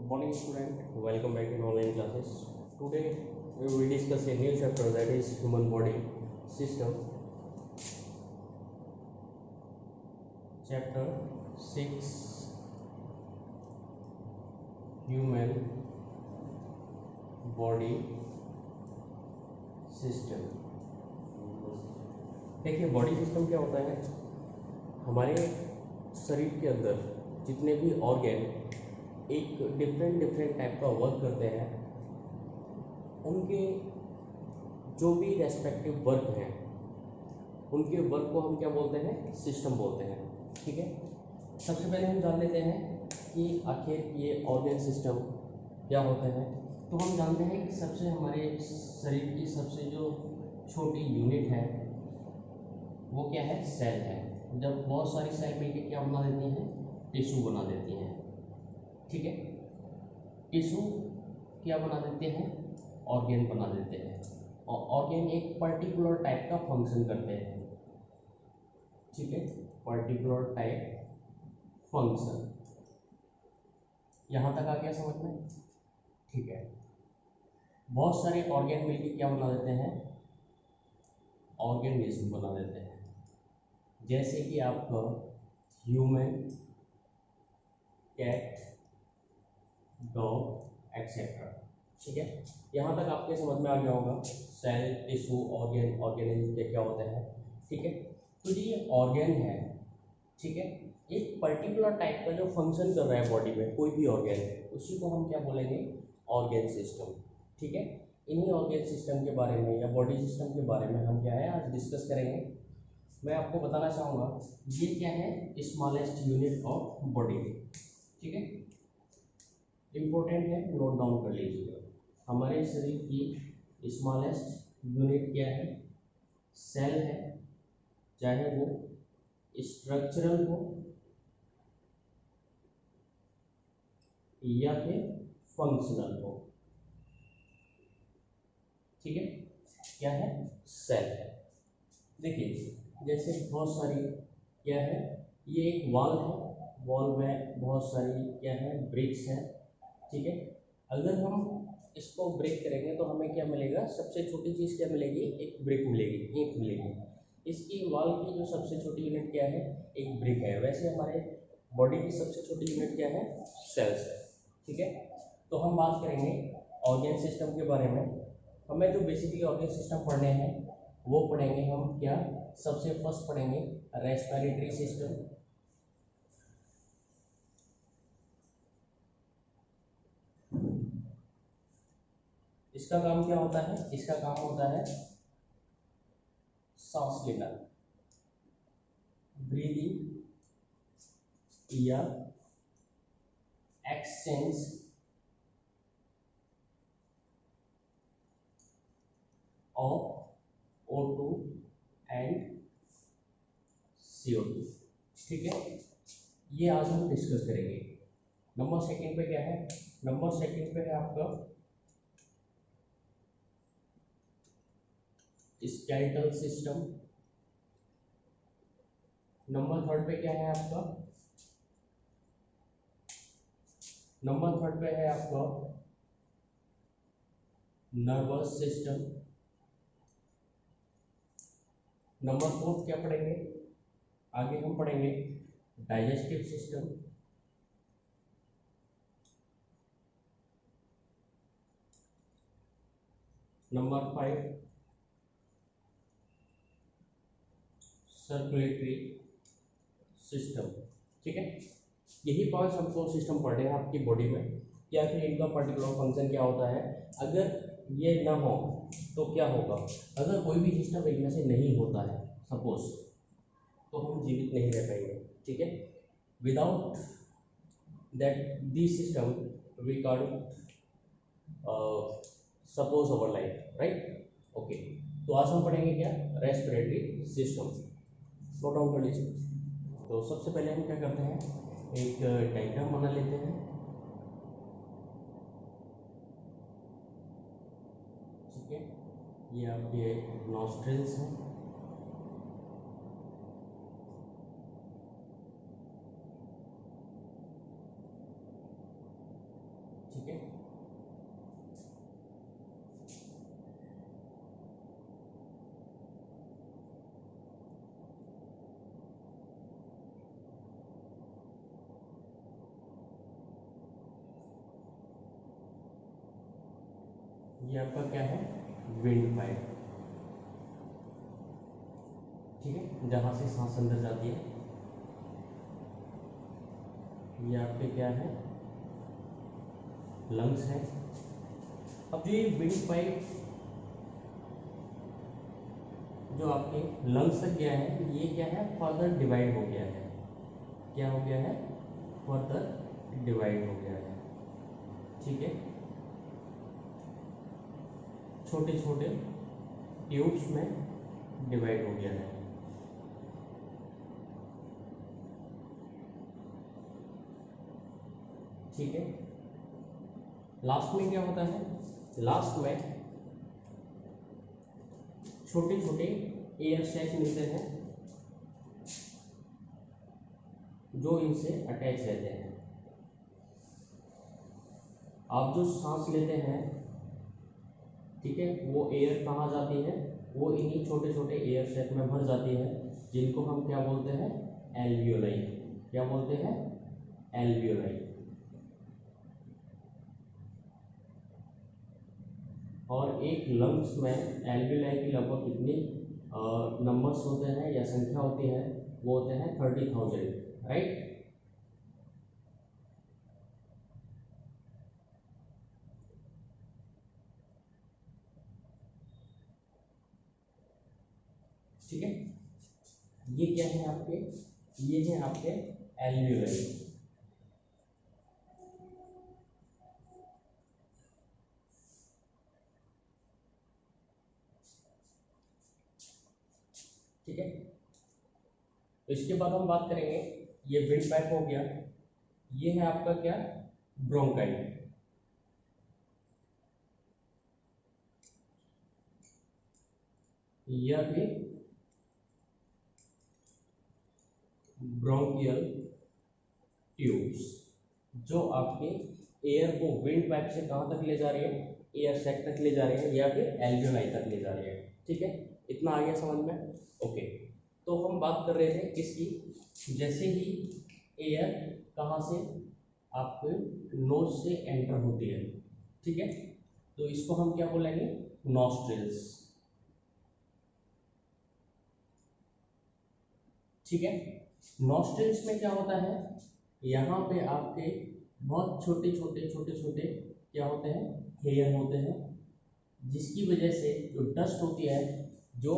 Good morning, student. Welcome back in online classes. Today we will discuss a new chapter, that is human body system. Chapter 6, human body system. देखिए, body system क्या होता है। हमारे शरीर के अंदर जितने भी ऑर्गन एक डिफरेंट टाइप का वर्क करते हैं, उनके जो भी रेस्पेक्टिव वर्क हैं, उनके वर्क को हम क्या बोलते हैं, सिस्टम बोलते हैं। ठीक है, सबसे पहले हम जान लेते हैं कि आखिर ये ऑर्गन सिस्टम क्या होते हैं। तो हम जानते हैं कि सबसे हमारे शरीर की सबसे जो छोटी यूनिट है वो क्या है, सेल है। जब बहुत सारी सेल मिलकर क्या बना देती हैं, टिश्यू बना देती हैं। ठीक है, टिश्यू क्या बना देते हैं, ऑर्गन बना देते हैं, और ऑर्गन एक पर्टिकुलर टाइप का फंक्शन करते हैं। ठीक है, पर्टिकुलर टाइप फंक्शन। यहाँ तक आ गया समझ में? ठीक है, बहुत सारे ऑर्गन मिलकर क्या बना देते हैं, ऑर्गेनिज्म बना देते हैं। जैसे कि आपका ह्यूमन, कैट, डॉग एक्सेट्रा। ठीक है, यहाँ तक आपके समझ में आ गया होगा सेल, टिश्यू, ऑर्गन, ऑर्गेनिज्म क्या क्या होते हैं। ठीक है, तो ये ऑर्गन है। ठीक है, एक पर्टिकुलर टाइप का जो फंक्शन कर रहा है बॉडी में, कोई भी ऑर्गन है, उसी को हम क्या बोलेंगे, ऑर्गन सिस्टम। ठीक है, इन्हीं ऑर्गन सिस्टम के बारे में या बॉडी सिस्टम के बारे में हम क्या है आज डिस्कस करेंगे। मैं आपको बताना चाहूँगा ये क्या है, स्मॉलेस्ट यूनिट ऑफ बॉडी। ठीक है, इम्पोर्टेंट है, नोट डाउन कर लीजिएगा। हमारे शरीर की स्मॉलेस्ट यूनिट क्या है, सेल है। चाहे वो स्ट्रक्चरल हो या फिर फंक्शनल हो। ठीक है, क्या है, सेल है। देखिए, जैसे बहुत सारी क्या है, ये एक वॉल है, वॉल में बहुत सारी क्या है, ब्रिक्स हैं। ठीक है, अगर हम इसको ब्रेक करेंगे तो हमें क्या मिलेगा, सबसे छोटी चीज़ क्या मिलेगी, एक ब्रिक मिलेगी, ईंट मिलेगी। इसकी वॉल की जो सबसे छोटी यूनिट क्या है, एक ब्रिक है। वैसे हमारे बॉडी की सबसे छोटी यूनिट क्या है, सेल्स है। ठीक है, तो हम बात करेंगे ऑर्गन सिस्टम के बारे में। हमें जो बेसिकली ऑर्गन सिस्टम पढ़ने हैं वो पढ़ेंगे हम क्या, सबसे फर्स्ट पढ़ेंगे रेस्पिरेटरी सिस्टम। इसका काम क्या होता है, इसका काम होता है सांस लेना, ब्रीदिंग या exchange of O2 and CO2। ठीक है, ये आज हम डिस्कस करेंगे। नंबर सेकंड पे क्या है, नंबर सेकंड पे है आपका स्केलेटल सिस्टम। नंबर थर्ड पे क्या है आपका, नंबर थर्ड पे है आपका नर्वस सिस्टम। नंबर फोर्थ क्या पढ़ेंगे, आगे हम पढ़ेंगे digestive system. Number 5 circulatory system. ठीक है, यही 5 हमको सिस्टम पढ़े हैं आपकी बॉडी में, या फिर इनका पर्टिकुलर फंक्शन क्या होता है। अगर ये ना हो तो क्या होगा, अगर कोई भी सिस्टम इनमें से नहीं होता है सपोज, तो हम जीवित नहीं रह पाएंगे। ठीक है, without that this system we can't suppose our life, right. Okay, तो आज हम पढ़ेंगे क्या, रेस्पिरेटरी सिस्टम। नोट डाउन कर लीजिए। तो सबसे पहले हम क्या करते हैं, एक डायग्राम बना लेते हैं। ठीक है, ये आपके नॉस्ट्रिल्स हैं। ठीक है। ये आपका क्या है, विंड पाइप, ठीक है, जहां से सांस अंदर जाती है। ये आपके क्या है, लंग्स है। अब जो ये विंड पाइप जो आपके लंग्स तक गया है, ये क्या है, फर्दर डिवाइड हो गया है। क्या हो गया है, फर्दर डिवाइड हो गया है, ठीक है। छोटे छोटे ट्यूब्स में डिवाइड हो गया है। ठीक है। लास्ट में क्या होता है, लास्ट में छोटे छोटे एयर सैक मिलते हैं जो इनसे अटैच रहते हैं। आप जो सांस लेते हैं, ठीक है, वो एयर कहाँ जाती है, वो इन्हीं छोटे छोटे एयर सैक में भर जाती है, जिनको हम क्या बोलते हैं, एल्वियोलाई। क्या बोलते हैं, एल्वियोलाई। और एक लंग्स में एल्वियोलाई की लगभग कितनी नंबर्स होते हैं या संख्या होती है, वो होते हैं 30,000, राइट। ठीक है, ये क्या है आपके, ये है आपके एल्वियोलाई। ठीक है, तो इसके बाद हम बात करेंगे, ये विंड पाइप हो गया, ये है आपका क्या, ब्रोंकाई। यह भी ब्रोंकियल ट्यूब्स, जो आपके एयर को विंड पाइप से कहां तक ले जा रही है, एयर सैक तक ले जा रही है या फिर एल्वियोलाई तक ले जा रही है। ठीक है, इतना आ गया समझ में। ओके, तो हम बात कर रहे थे किसकी, जैसे ही एयर कहाँ से आपके नोज से एंटर होती है, ठीक है, तो इसको हम क्या बोलेंगे, नॉस्ट्रिल्स। ठीक है, नॉस्ट्रिल्स में क्या होता है, यहाँ पे आपके बहुत छोटे छोटे छोटे छोटे क्या होते हैं, हेयर होते हैं, जिसकी वजह से जो डस्ट होती है, जो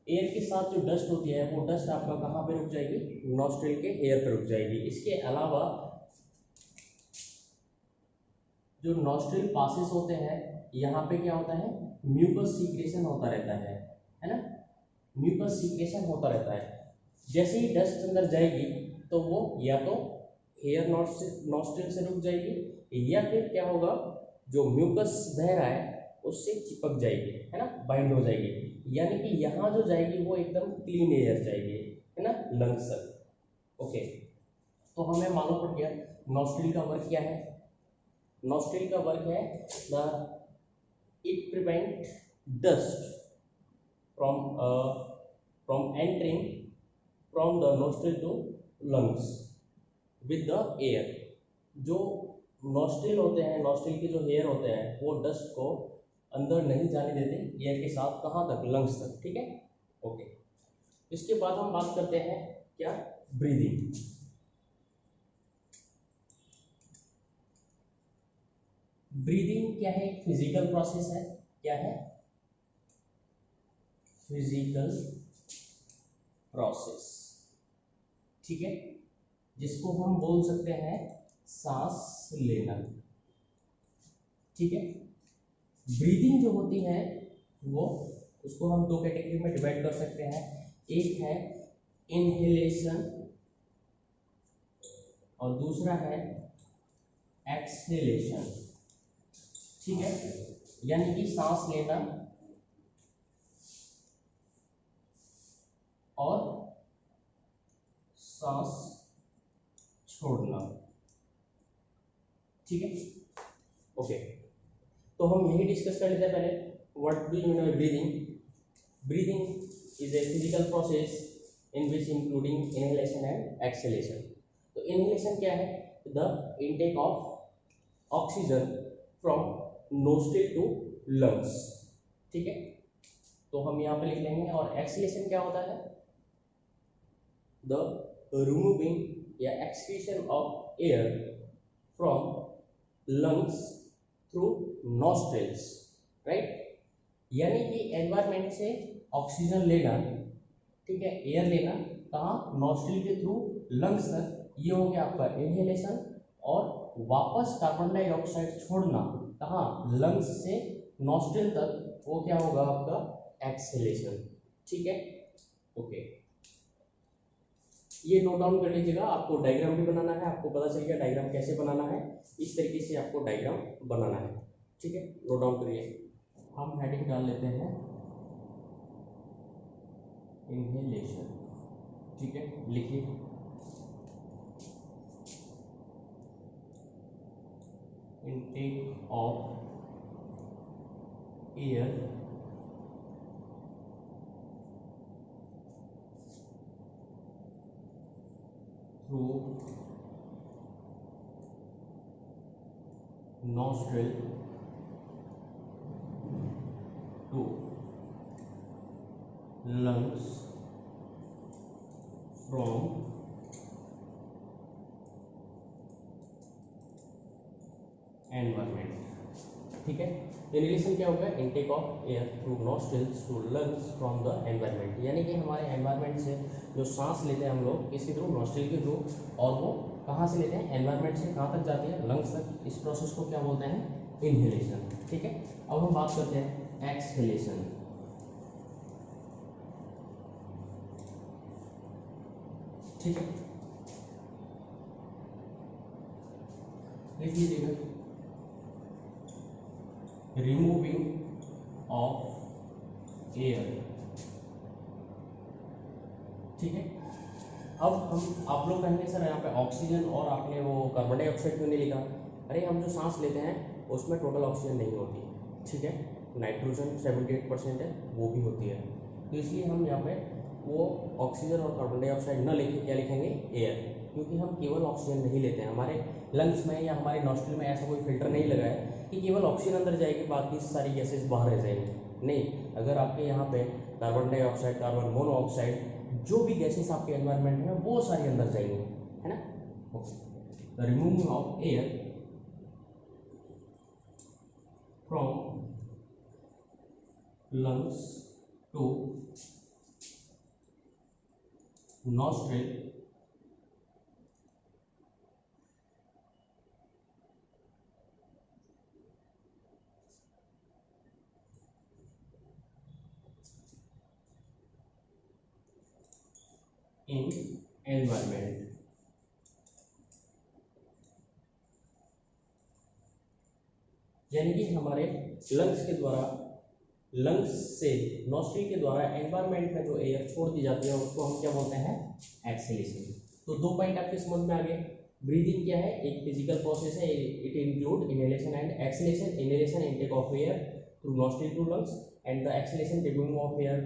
एयर के साथ जो डस्ट होती है, वो डस्ट आपका कहाँ पे रुक जाएगी, नॉस्ट्रिल के हेयर पे रुक जाएगी। इसके अलावा जो नॉस्ट्रिल पासेस होते हैं, यहाँ पे क्या होता है, म्यूकस सीक्रेशन होता रहता है ना, म्यूकस सीक्रेशन होता रहता है। जैसे ही डस्ट अंदर जाएगी तो वो या तो हेयर नॉस्ट्रिल से रुक जाएगी, या फिर क्या होगा, जो म्यूकस बह रहा है उससे चिपक जाएगी, है ना, बाइंड हो जाएगी, यानी कि यहाँ जो जाएगी वो एकदम क्लीन एयर जाएगी, है ना, लंग्स तक। ओके, तो हमें मालूम पड़ गया नॉस्ट्रिल का वर्क क्या है। नॉस्ट्रिल का वर्क है it prevent dust from entering from the nostril to lungs with the air. जो नॉस्ट्रिल होते हैं, नॉस्ट्रिल के जो हेयर होते हैं, वो डस्ट को अंदर नहीं जाने देते एयर के साथ, कहाँ तक, लंग्स तक। ठीक है, ओके। इसके बाद हम बात करते हैं क्या, ब्रीदिंग। ब्रीदिंग क्या है, फिजिकल प्रोसेस है। क्या है, फिजिकल प्रोसेस, ठीक है, जिसको हम बोल सकते हैं सांस लेना। ठीक है, ब्रीदिंग जो होती है वो, उसको हम दो कैटेगरी में डिवाइड कर सकते हैं। एक है इनहेलेशन और दूसरा है एक्सहेलेशन। ठीक है, यानी कि सांस लेना और सांस छोड़ना। ठीक है, ओके, तो हम यही डिस्कस कर लेते हैं पहले, what do you know breathing. Breathing is a physical process in which including inhalation and exhalation. तो इनहेलेशन क्या है, the intake of oxygen from nostril to lungs, ठीक है, तो हम यहाँ पे लिख लेंगे। और एक्सहेलेशन क्या होता है, द रिमूविंग या excretion of air from lungs through nostrils, right. यानी कि एनवायरमेंट से ऑक्सीजन लेना, ठीक है, एयर लेना, कहाँ, नॉस्ट्रिल के थ्रू लंग्स तक, ये हो गया आपका इनहेलेशन। और वापस कार्बन डाइऑक्साइड छोड़ना, कहाँ, लंग्स से नॉस्ट्रिल तक, वो क्या होगा आपका एक्सहेलेशन, ठीक है। ओके, ये नोट डाउन कर लीजिएगा, आपको डायग्राम भी बनाना है, आपको पता चल गया डायग्राम कैसे बनाना है, इस तरीके से आपको डायग्राम बनाना है, ठीक है, नोट डाउन करिए। हम हेडिंग डाल लेते हैं इनहेलेशन, ठीक है, लिखिए intake of air through nostril to lungs from environment, ठीक है। इनहेलेशन क्या होगा, intake of air through nostrils to lungs from the environment, यानी कि हमारे एनवायरनमेंट से जो सांस लेते हैं हम लोग किसी थ्रू, नॉस्ट्रिल के थ्रू, और वो कहाँ से लेते हैं, एनवायरनमेंट से कहाँ तक जाती है, लंग्स तक। इस प्रोसेस को क्या बोलते हैं, इनहेलेशन, ठीक है। अब हम बात करते हैं एक्सहेलेशन, ठीक है, लिख लीजिएगा रिमूविंग ऑफ एयर, ठीक है। अब हम, आप लोग कहेंगे सर यहाँ पे ऑक्सीजन और आपने वो कार्बन डाइऑक्साइड क्यों नहीं लिखा। अरे हम जो सांस लेते हैं उसमें टोटल ऑक्सीजन नहीं होती, ठीक है, नाइट्रोजन 78% है, वो भी होती है, तो इसलिए हम यहाँ पे वो ऑक्सीजन और कार्बन डाइऑक्साइड न लिख के क्या लिखेंगे, एयर, क्योंकि हम केवल ऑक्सीजन नहीं लेते हैं, हमारे लंग्स में या हमारे नॉस्ट्रिल में ऐसा कोई फिल्टर नहीं लगा है कि केवल ऑक्सीजन अंदर जाएगी बाकी सारी गैसेज बाहर रह जाएंगी। नहीं, अगर आपके यहाँ पे कार्बन डाइऑक्साइड, कार्बन मोनोऑक्साइड, जो भी गैसेस आपके एनवायरनमेंट में वो सारी अंदर जाएंगी, है ना। The removing of air from lungs to nostril in environment, यानी कि हमारे लंग्स के द्वारा, लंग्स से नॉस्ट्रिल के द्वारा एनवायरनमेंट में जो एयर छोड़ दी जाती है उसको हम क्या बोलते हैं, एक्सहेलेशन। तो 2 पॉइंट आपके समझ में आ गए। ब्रीदिंग क्या है, एक फिजिकल प्रोसेस है, it include inhalation and exhalation. Inhalation intake of air through nostril to lungs and the exhalation removing of air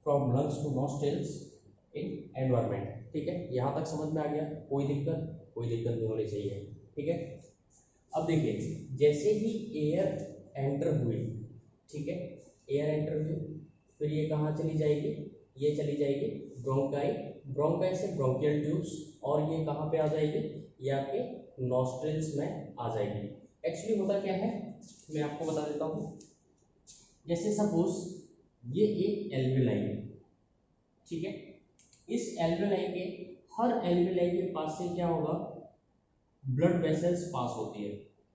from lungs to nostrils in environment, ठीक है। यहाँ तक समझ में आ गया, कोई दिक्कत नहीं होनी चाहिए, ठीक है। अब देखिए, जैसे ही एयर एंटर हुई, ठीक है, एयर एंटर हुई, फिर ये कहाँ चली जाएगी, ये चली जाएगी ब्रोंकाई, ब्रोंकाई से ब्रोंकियल ट्यूब्स, और ये कहाँ पे आ जाएगी, ये आपके नॉस्ट्रिल्स में आ जाएगी। एक्चुअली होता क्या है, मैं आपको बता देता हूँ। जैसे सपोज ये एक एल्वेलाई है, ठीक है, इस एल्वेलाई के, हर एल्वेलाई के पास से क्या होगा, ब्लड वेसल्स पास होती है।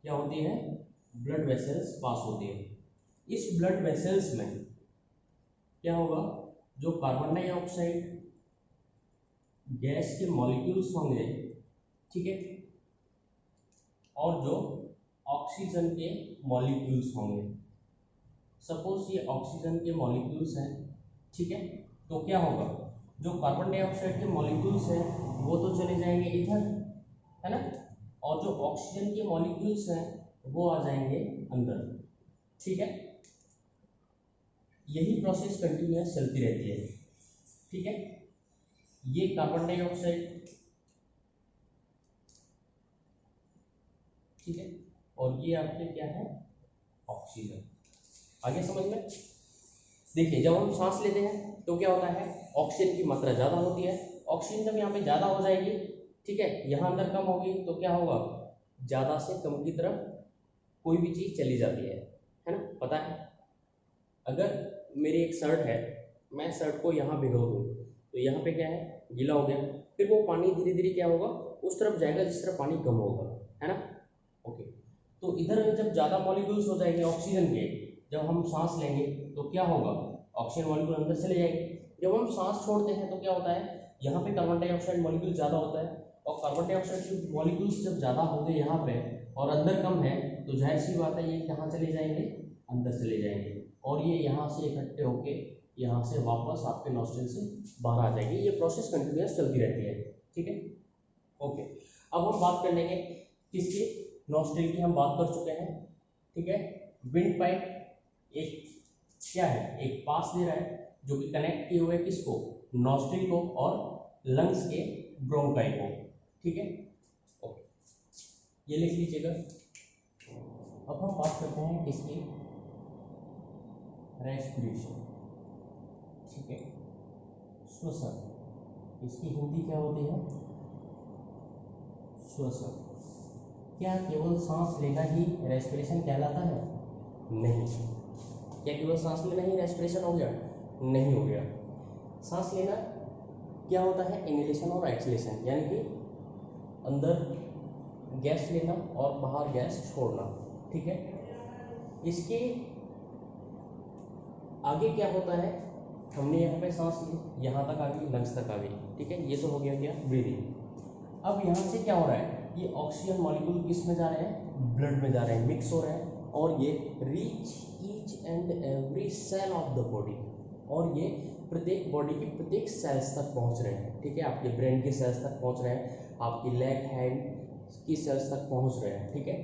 क्या होती है, ब्लड वेसल्स पास होती है। इस ब्लड वेसल्स में क्या होगा, जो कार्बन डाइऑक्साइड गैस के मॉलिक्यूल्स होंगे, ठीक है, और जो ऑक्सीजन के मॉलिक्यूल्स होंगे। सपोज ये ऑक्सीजन के मॉलिक्यूल्स हैं, ठीक है, तो क्या होगा, जो कार्बन डाइऑक्साइड के मॉलिक्यूल्स हैं वो तो चले जाएंगे इधर, है ना, और जो ऑक्सीजन के मॉलिक्यूल्स हैं वो आ जाएंगे अंदर। ठीक है, यही प्रोसेस कंटिन्यूअस चलती रहती है। ठीक है, ये कार्बन डाइऑक्साइड, ठीक है, और ये आपके क्या है, ऑक्सीजन। आगे समझ में? देखिए, जब हम सांस लेते हैं तो क्या होता है, ऑक्सीजन की मात्रा ज़्यादा होती है। ऑक्सीजन जब यहाँ पे ज़्यादा हो जाएगी, ठीक है, यहाँ अंदर कम होगी, तो क्या होगा, ज़्यादा से कम की तरफ कोई भी चीज़ चली जाती है ना, पता है। अगर मेरी एक शर्ट है, मैं शर्ट को यहाँ भिगो दूँ तो यहाँ पे क्या है, गीला हो गया, फिर वो पानी धीरे धीरे क्या होगा, उस तरफ जाएगा जिस तरफ पानी कम होगा, है ना। ओके, तो इधर जब ज़्यादा मॉलिक्यूल्स हो जाएंगे ऑक्सीजन के, जब हम सांस लेंगे तो क्या होगा, ऑक्सीजन मॉलिक्यूल अंदर चले जाएंगे। जब हम सांस छोड़ते हैं तो क्या होता है, यहाँ पे कार्बन डाइऑक्साइड मॉलिक्यूल ज़्यादा होता है, और कार्बन डाइऑक्साइड के मॉलिक्यूल्स जब ज़्यादा होंगे यहाँ पे और अंदर कम है, तो जाहिर सी बात है ये कहाँ चले जाएंगे, अंदर चले जाएंगे, और ये यहाँ से इकट्ठे होके यहाँ से वापस आपके नॉस्ट्रिल से बाहर आ जाएंगे। ये प्रोसेस कंटिन्यूअस चलती रहती है। ठीक है, ओके। अब हम बात कर लेंगे किसकी, नॉस्ट्रिल की हम बात कर चुके हैं। ठीक है, विंड पाइप एक क्या है, एक पास दे रहा है जो कि कनेक्ट किए हुए किसको, नॉस्ट्रिल को और लंग्स के ब्रोंकाई को। ठीक है, ओके, ये लिख लीजिएगा। अब हम बात करते हैं किसकी, रेस्पिरेशन। ठीक है, श्वसन, इसकी हिंदी क्या होती है, श्वसन। क्या केवल सांस लेना ही रेस्पिरेशन कहलाता है? नहीं। क्या केवल सांस लेना ही रेस्पिरेशन हो गया? नहीं हो गया। सांस लेना क्या होता है, इनहेलेशन और एक्सहेलेशन, यानी कि अंदर गैस लेना और बाहर गैस छोड़ना। ठीक है, इसके आगे क्या होता है, हमने यहाँ पे सांस ली, यहाँ तक आ गई, लंग्स तक आ गई। ठीक है, ये तो हो गया क्या, ब्रीदिंग। अब यहाँ से क्या हो रहा है, ये ऑक्सीजन मॉलिक्यूल किस में जा रहे हैं, ब्लड में जा रहे हैं, मिक्स हो रहे हैं, और ये reach each and every cell of the body, और ये प्रत्येक बॉडी की प्रत्येक सेल्स तक पहुँच रहे हैं। ठीक है, आपके ब्रेन की सेल्स तक पहुँच रहे हैं, आपकी लेग हैंड की सेल्स तक पहुँच रहे हैं। ठीक है,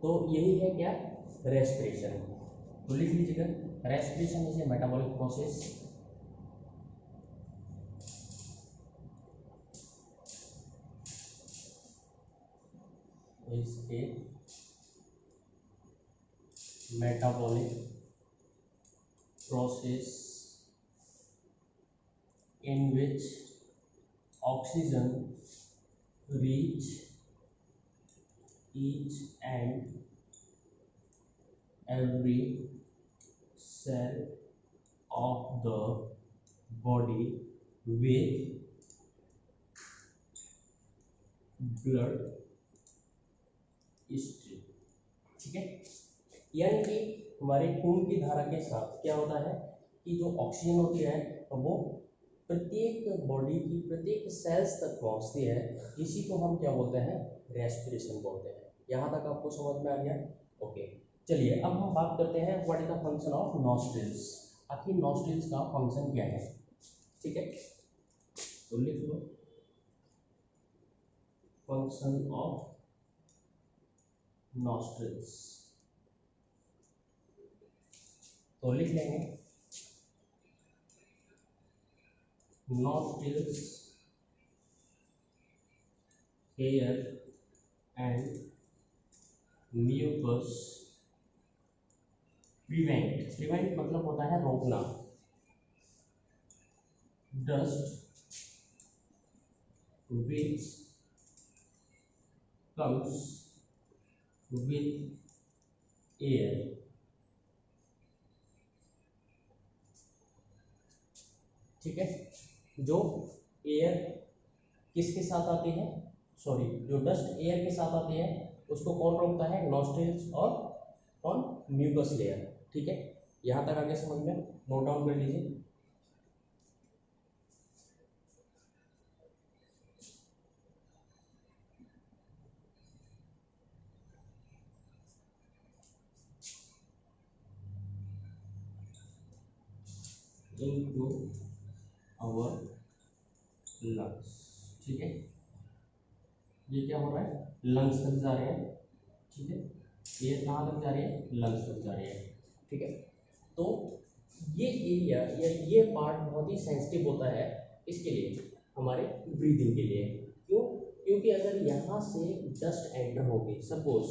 तो यही है क्या, रेस्पिरेशन। तो लिख लीजिएगा, respiration is a metabolic process is a metabolic process in which oxygen reach each and every cell of the body with blood stream। ठीक है, यानी कि हमारे खून की धारा के साथ क्या होता है कि जो ऑक्सीजन होती है तो वो प्रत्येक बॉडी की प्रत्येक सेल्स तक पहुंचती है। इसी को हम क्या बोलते हैं, रेस्पिरेशन बोलते हैं। यहाँ तक आपको समझ में आ गया? ओके, चलिए अब हम बात करते हैं what is the function of nostrils. आखिर नॉस्ट्रिल्स का फंक्शन क्या है? ठीक है, तो लिख लो, फंक्शन ऑफ नॉस्ट्रिल्स। तो लिख लेंगे, nostrils air and mucus prevent, prevent मतलब होता है रोकना, dust which comes with air ठीक है, जो एयर किसके साथ आती है, सॉरी जो डस्ट एयर के साथ आती है उसको कौन रोकता है, नॉस्ट्रिल्स और कौन, म्यूकस लेयर। ठीक है, यहाँ तक आगे समझ में, नोट डाउन कर लीजिए। Into our lungs. ठीक है, ये क्या हो रहा है, लंग्स तक जा रहे हैं। ठीक है, एयर कहाँ तक जा रही है, लंग्स तक जा रही है, ठीक है। तो ये एरिया या ये पार्ट बहुत ही सेंसिटिव होता है इसके लिए, हमारे ब्रीदिंग के लिए। क्यों? क्योंकि अगर यहाँ से डस्ट एंटर हो गई, सपोज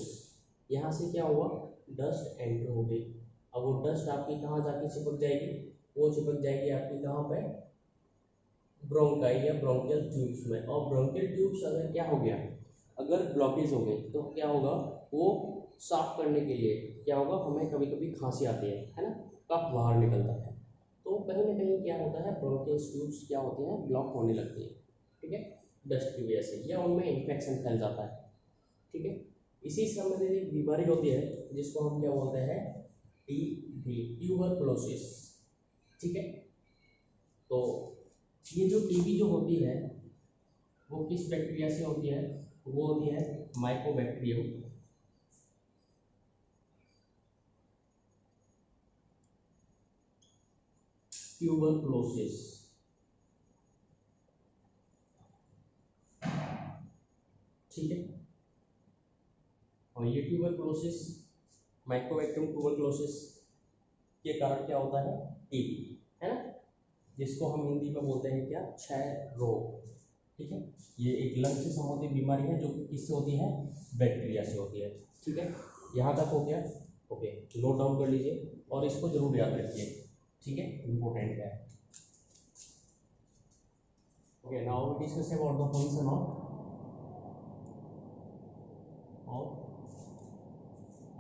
यहाँ से क्या हुआ, डस्ट एंटर हो गई, अब वो डस्ट आपकी कहाँ जाके चिपक जाएगी, वो चिपक जाएगी आपकी कहाँ पे, ब्रोंकाई या ब्रोंकियल ट्यूब्स में। और ब्रोंकियल ट्यूब्स अगर क्या हो गया, अगर ब्लॉकेज हो गई तो क्या होगा, वो साफ करने के लिए क्या होगा, हमें कभी कभी खांसी आती है ना, कफ बाहर निकलता है, तो कहीं ना कहीं क्या होता है, ब्रोंकियल ट्यूब्स क्या होती हैं, ब्लॉक होने लगती है, ठीक है, डस्ट की वजह से, या उनमें इन्फेक्शन फैल जाता है, ठीक है। इसी संबंधित एक बीमारी होती है जिसको हम क्या बोलते हैं, टीबी, ट्यूबरकुलोसिस, ठीक है। तो ये जो टीबी जो होती है वो किस बैक्टीरिया से होती है, वो होती है माइकोबैक्टीरियम, ट्यूबरकुलोसिस, ठीक है। और ये ट्यूबरकुलोसिस, माइकोबैक्टीरियम ट्यूबरकुलोसिस के कारण क्या होता है, टीबी, है ना, जिसको हम हिंदी में बोलते हैं क्या, क्षय रोग, ठीक है। ये एक लंग से संबंधित बीमारी है जो किससे होती है, बैक्टीरिया से होती है, ठीक है। यहाँ तक हो गया, ओके, नोट डाउन कर लीजिए और इसको जरूर याद रखिए, ठीक है, इम्पोर्टेंट है। Okay, now we discuss about the function of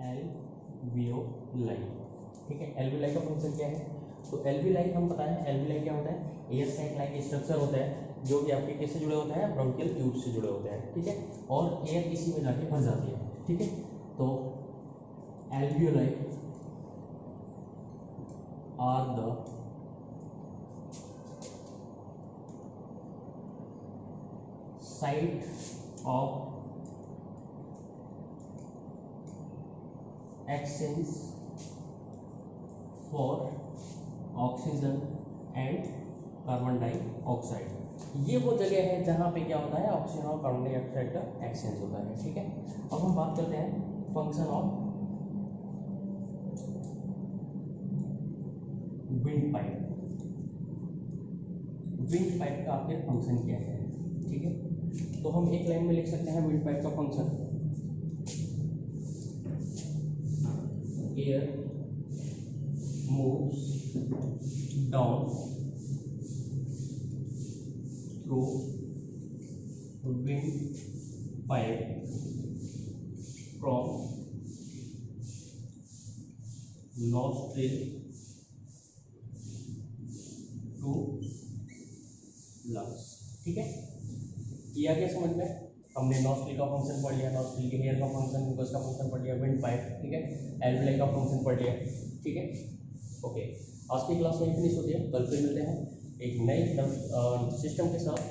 alveoli, ठीक है। एल्वियोलाई का फंक्शन क्या है, तो एल्वियोलाई हम पता है, एल्वियोलाई क्या होता है, एयर सैक लाइक स्ट्रक्चर होता है जो कि आपके किससे जुड़े होते हैं, ब्रोंकियल ट्यूब से जुड़े होते हैं, ठीक है, और एयर इसी में जाके भर जाती है, ठीक है। तो alveoli are the site of exchange for oxygen and carbon dioxide. ये वो जगह है जहाँ पे क्या होता है, ऑक्सीजन और कार्बन डाइऑक्साइड का एक्सचेंज होता है, ठीक है। अब हम बात करते हैं function of wind pipe. Wind pipe का आखिर फंक्शन क्या है, ठीक है। तो हम एक लाइन में लिख सकते हैं विंड पाइप का function, air moves down through wind pipe from nostril to lungs, ठीक है। किया क्या समझ में, हमने नॉस्ट्रिल का फंक्शन पढ़ लिया, नॉस्ट्रिल के एयर का फंक्शन, म्यूकस का फंक्शन पढ़ लिया, विंड पाइप, ठीक है, एल्वियोलाई का फंक्शन पढ़ लिया, ठीक है। ओके, आज की क्लास में फिनिश होती है, कल फिर मिलते हैं एक नई सिस्टम के साथ,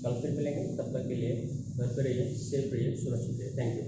कल फिर मिलेंगे, तब तक के लिए घर पे रहिए, सेफ रहिए, सुरक्षित रहिए, थैंक यू।